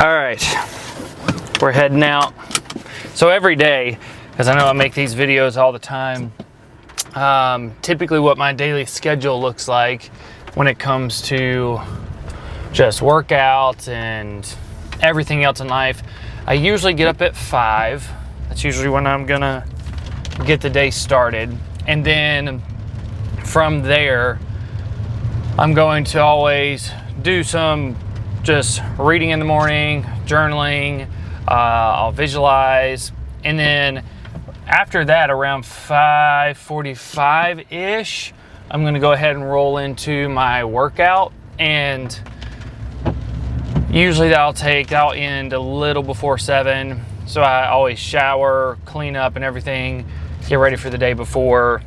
All right, we're heading out. So every day, because I know I make these videos all the time, typically what my daily schedule looks like when it comes to just workouts and everything else in life, I usually get up at 5. That's usually when I'm gonna get the day started. And then from there, I'm going to always do some just reading in the morning, journaling, I'll visualize, and then after that, around 5:45-ish, I'm gonna go ahead and roll into my workout, and usually that'll end a little before 7, so I always shower, clean up and everything, get ready for the day before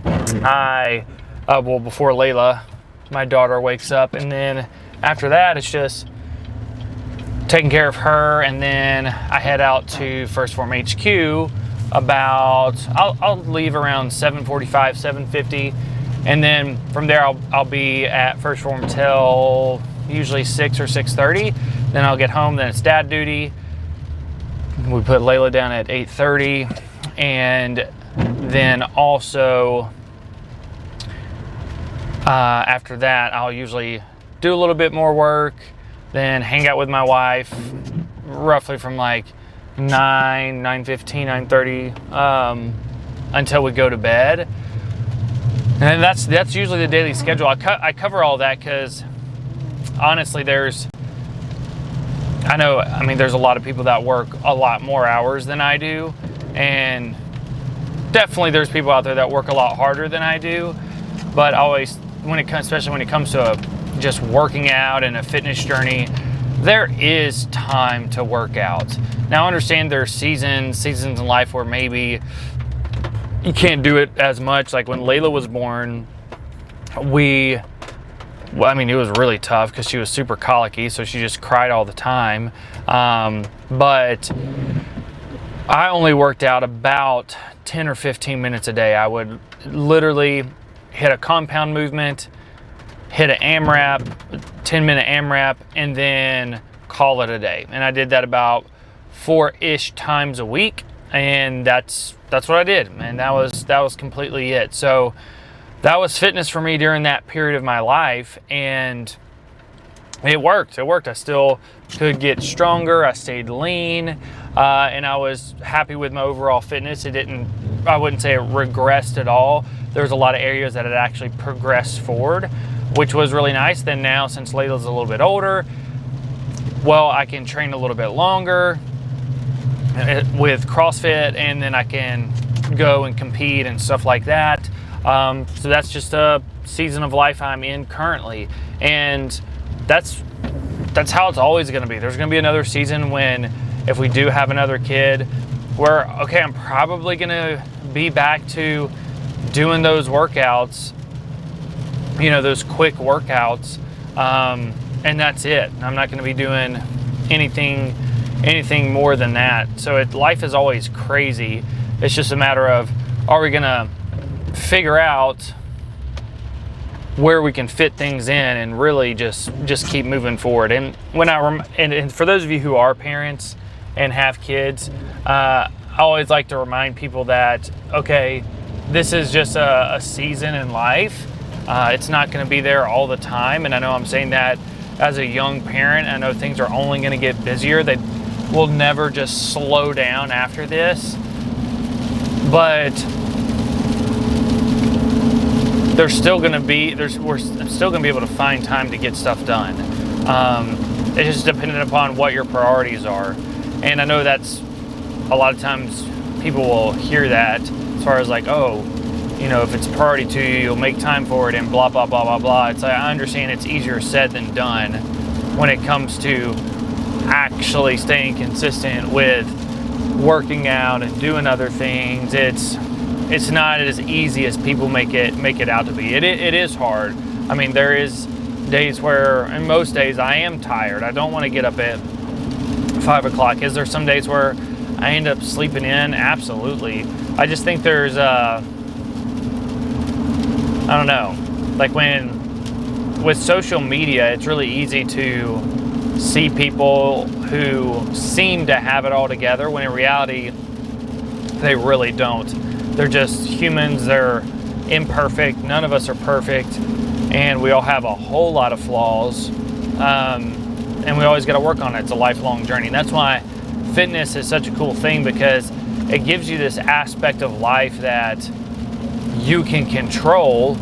before Layla, my daughter, wakes up. And then after that, it's just taking care of her, and then I head out to First Form HQ I'll leave around 7:45, 7:50, and then from there I'll be at First Form till usually 6 or 6:30. Then I'll get home, then it's dad duty. We put Layla down at 8:30, and then also after that I'll usually do a little bit more work, then hang out with my wife roughly from like 9:15, 9:30 until we go to bed. And that's usually the daily schedule. I cover all that because honestly there's a lot of people that work a lot more hours than I do, and definitely there's people out there that work a lot harder than I do. But always, especially when it comes to just working out and a fitness journey, there is time to work out. Now I understand there's seasons in life where maybe you can't do it as much. Like when Layla was born, it was really tough because she was super colicky, so she just cried all the time. But I only worked out about 10 or 15 minutes a day. I would literally hit a compound movement, hit an AMRAP, 10-minute AMRAP, and then call it a day. And I did that about 4-ish times a week, and that's what I did, and that was completely it. So that was fitness for me during that period of my life, and it worked. I still could get stronger. I stayed lean, and I was happy with my overall fitness. I wouldn't say it regressed at all. There's a lot of areas that it actually progressed forward, which was really nice. Then now, since Layla's a little bit older, well, I can train a little bit longer with CrossFit, and then I can go and compete and stuff like that. So that's just a season of life I'm in currently, and that's how it's always going to be. There's going to be another season when, if we do have another kid, where I'm probably going to be back to doing those workouts, those quick workouts, and that's it. I'm not going to be doing anything more than that. So life is always crazy. It's just a matter of, are we going to figure out where we can fit things in and really just keep moving forward. And and for those of you who are parents and have kids, I always like to remind people that, okay, this is just a season in life. It's not going to be there all the time. And I know I'm saying that as a young parent. I know things are only going to get busier. They will never just slow down after this. But we're still going to be able to find time to get stuff done. It's just dependent upon what your priorities are. And I know that's a lot of times people will hear that as far as like, if it's a priority to you, you'll make time for it and blah, blah, blah, blah, blah. It's like, I understand it's easier said than done when it comes to actually staying consistent with working out and doing other things. It's not as easy as people make it out to be. It is hard. I mean, there is days where, and most days, I am tired. I don't want to get up at 5 o'clock. Is there some days where I end up sleeping in? Absolutely. I just think there's I don't know, like with social media, it's really easy to see people who seem to have it all together when in reality they really don't. They're just humans. They're imperfect. None of us are perfect, and we all have a whole lot of flaws, and we always got to work on it. It's a lifelong journey. And that's why fitness is such a cool thing, because it gives you this aspect of life that you can control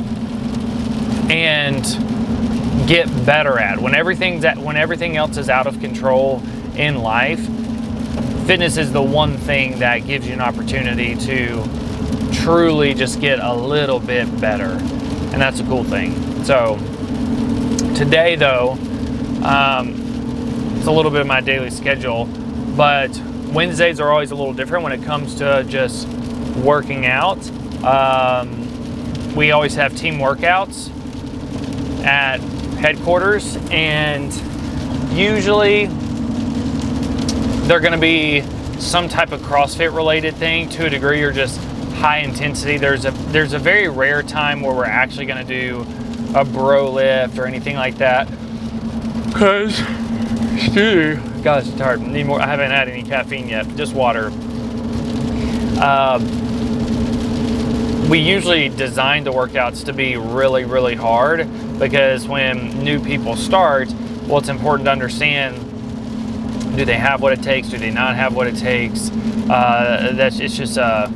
and get better at. When everything else is out of control in life, fitness is the one thing that gives you an opportunity to truly just get a little bit better, and that's a cool thing. So today though, it's a little bit of my daily schedule, but Wednesdays are always a little different when it comes to just working out. We always have team workouts at headquarters, and usually they're going to be some type of CrossFit related thing to a degree, or just high intensity. There's a very rare time where we're actually going to do a bro lift or anything like that, because gosh, it's hard. Need more. I haven't had any caffeine yet, just water. We usually design the workouts to be really, really hard, because when new people start, well, it's important to understand, do they have what it takes? Do they not have what it takes? It's just a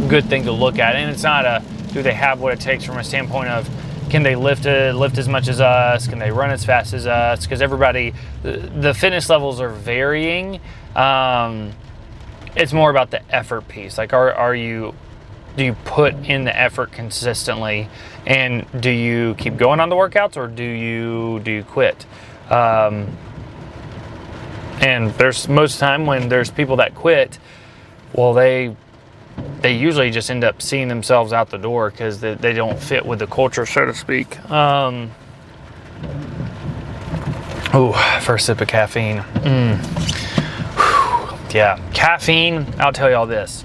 good thing to look at. And it's not a, do they have what it takes from a standpoint of, can they lift as much as us? Can they run as fast as us? Because everybody, the fitness levels are varying. It's more about the effort piece. Like, do you put in the effort consistently, and do you keep going on the workouts, or do you quit? And there's most of the time when there's people that quit, well, they usually just end up seeing themselves out the door because they don't fit with the culture, so to speak. First sip of caffeine. Yeah, caffeine, I'll tell you all this,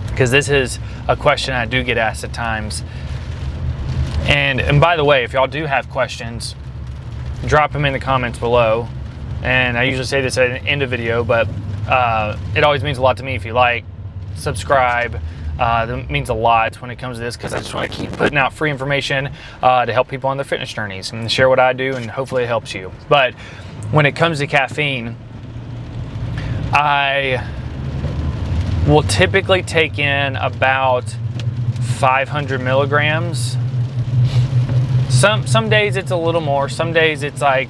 because this is a question I do get asked at times. And by the way, if y'all do have questions, drop them in the comments below. And I usually say this at the end of video, but it always means a lot to me if you like, subscribe. That means a lot when it comes to this, because I just want to keep putting out free information to help people on their fitness journeys and share what I do, and hopefully it helps you. But when it comes to caffeine, I will typically take in about 500 milligrams. Some days it's a little more. Some days it's like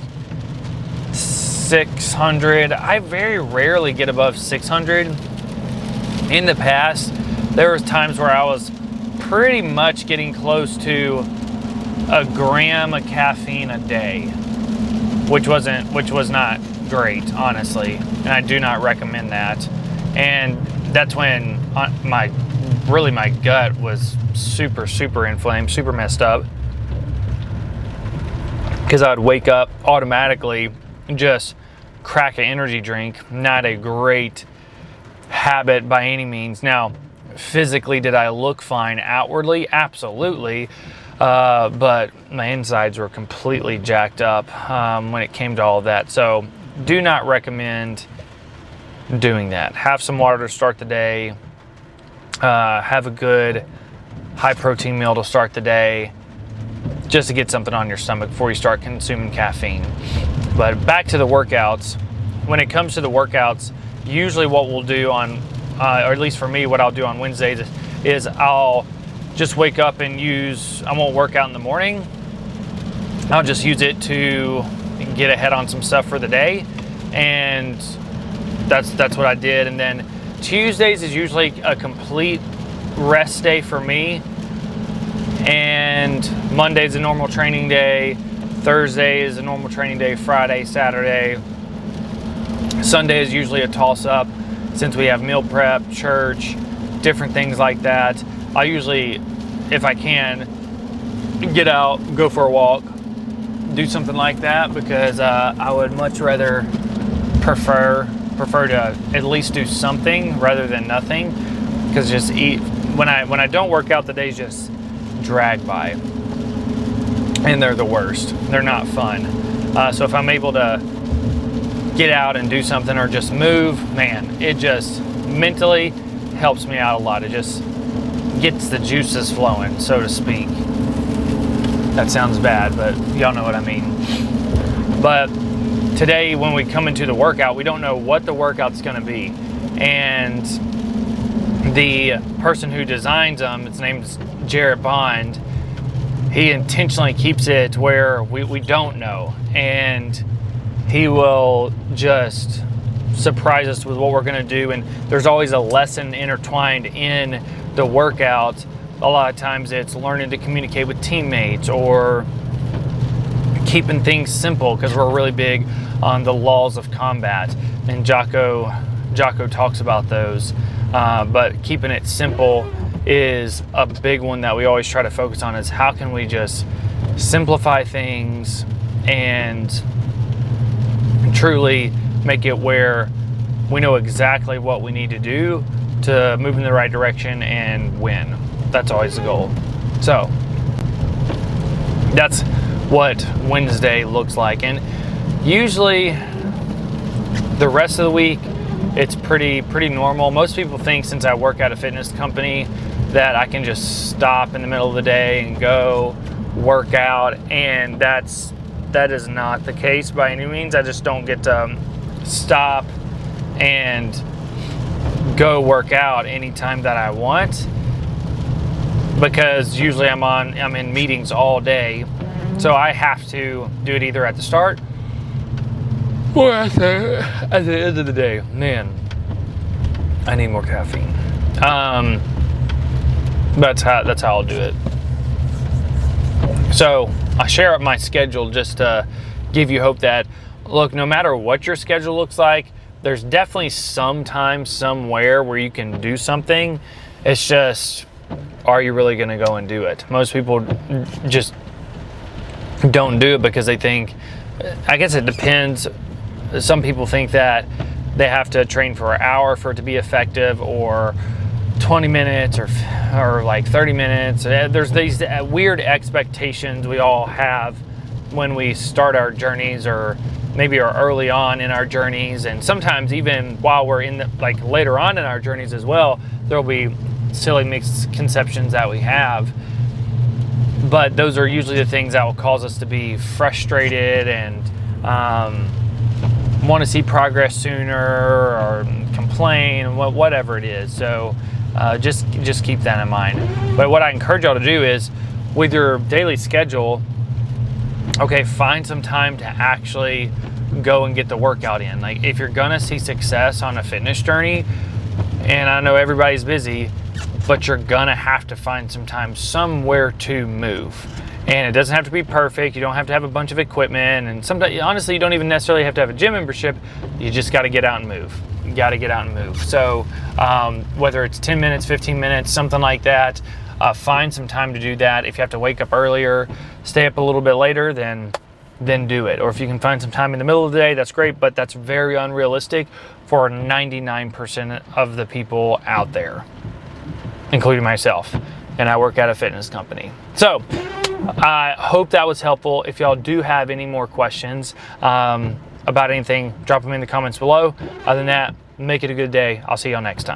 600. I very rarely get above 600. In the past, there was times where I was pretty much getting close to a gram of caffeine a day, which was not great, honestly, and I do not recommend that. And that's when my gut was super inflamed, super messed up, because I would wake up automatically and just crack an energy drink. Not a great habit by any means. Now, physically, did I look fine outwardly? Absolutely. But my insides were completely jacked up when it came to all of that. So do not recommend doing that. Have some water to start the day. Have a good high protein meal to start the day, just to get something on your stomach before you start consuming caffeine. But back to the workouts. When it comes to the workouts, usually what we'll do on, or at least for me, what I'll do on Wednesdays is I'll just wake up and I won't work out in the morning. I'll just use it to get ahead on some stuff for the day. And that's what I did. And then Tuesdays is usually a complete rest day for me. And Monday's a normal training day. Thursday is a normal training day. Friday, Saturday. Sunday is usually a toss-up, since we have meal prep, church, different things like that. I usually, if I can, get out, go for a walk, do something like that, because I would much rather prefer to at least do something rather than nothing, because just when I don't work out, the days just drag by, and they're the worst. They're not fun. So if I'm able to get out and do something or just move, man, it just mentally helps me out a lot. It just gets the juices flowing, so to speak. That sounds bad, but y'all know what I mean. But today, when we come into the workout, we don't know what the workout's gonna be. And the person who designs them, his name's Jarrett Bond, he intentionally keeps it where we don't know. And he will just surprise us with what we're gonna do. And there's always a lesson intertwined in the workout. A lot of times it's learning to communicate with teammates or keeping things simple, because we're really big on the laws of combat. And Jocko talks about those. But keeping it simple is a big one that we always try to focus on, is how can we just simplify things and truly make it where we know exactly what we need to do to move in the right direction and win. That's always the goal. So that's what Wednesday looks like. And usually the rest of the week, it's pretty normal. Most people think, since I work at a fitness company, that I can just stop in the middle of the day and go work out, and that is not the case by any means. I just don't get to stop and go work out anytime that I want, because usually I'm in meetings all day, so I have to do it either at the start or at the end of the day. Man, I need more caffeine. That's how I'll do it. So I share up my schedule just to give you hope that, look, no matter what your schedule looks like, there's definitely some time somewhere where you can do something. It's just, are you really going to go and do it? Most people just don't do it because they think, I guess it depends. Some people think that they have to train for an hour for it to be effective, or 20 minutes or like 30 minutes. There's these weird expectations we all have when we start our journeys, or maybe are early on in our journeys, and sometimes even while we're in the, like later on in our journeys as well, there'll be silly misconceptions that we have. But those are usually the things that will cause us to be frustrated and want to see progress sooner, or complain, whatever it is. So just keep that in mind. But what I encourage y'all to do is, with your daily schedule, okay, find some time to actually go and get the workout in. Like, if you're gonna see success on a fitness journey, and I know everybody's busy, but you're gonna have to find some time somewhere to move. And it doesn't have to be perfect. You don't have to have a bunch of equipment. And sometimes, honestly, you don't even necessarily have to have a gym membership. You just got to get out and move. You got to get out and move. So whether it's 10 minutes, 15 minutes, something like that, find some time to do that. If you have to wake up earlier, stay up a little bit later, then do it. Or if you can find some time in the middle of the day, that's great, but that's very unrealistic for 99% of the people out there, including myself. And I work at a fitness company. So I hope that was helpful. If y'all do have any more questions about anything, drop them in the comments below. Other than that, make it a good day. I'll see y'all next time.